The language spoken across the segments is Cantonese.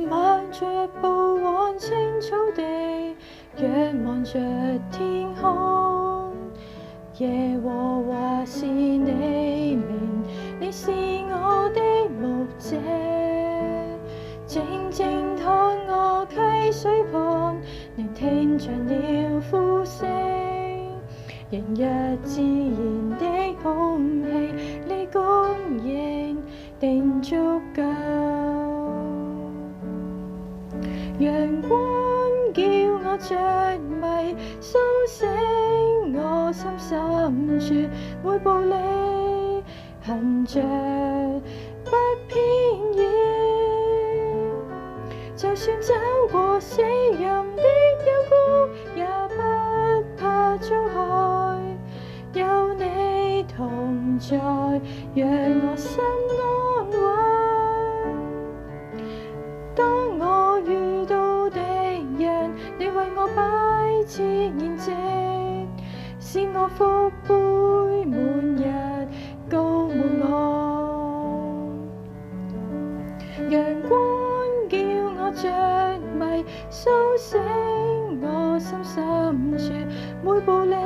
邁着步往青草地，仰望着天空。耶和華是你名，你是我的牧者，靜靜躺臥溪水旁，聆聽長鳥呼聲。迎日自然的空氣，你供應定足夠。陽光叫我着迷，甦醒我心深處，每步履行着不偏倚。就算走過死蔭的幽谷，也不怕遭害，有你同在，讓我心安穩。當我遇到敵人，你為我擺設筵席，使我福杯滿溢，膏滿我。陽光叫我着迷，甦醒我心深處，每步履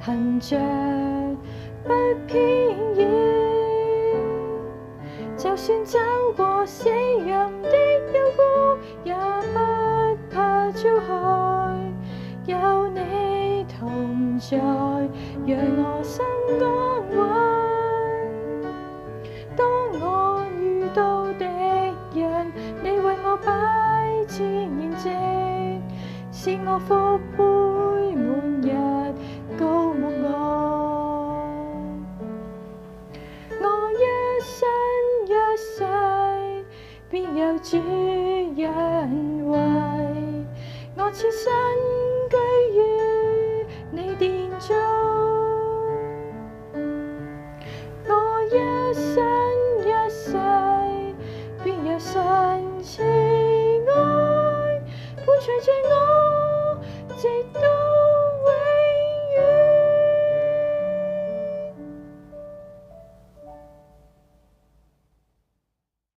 行着不偏倚。就算走過死蔭的幽谷，也不怕遭害，有你同在，讓我心安穩。當我遇到敵人，你為我擺設筵席，使我福杯滿溢，膏滿我。我一生一世，必有主恩惠，我此生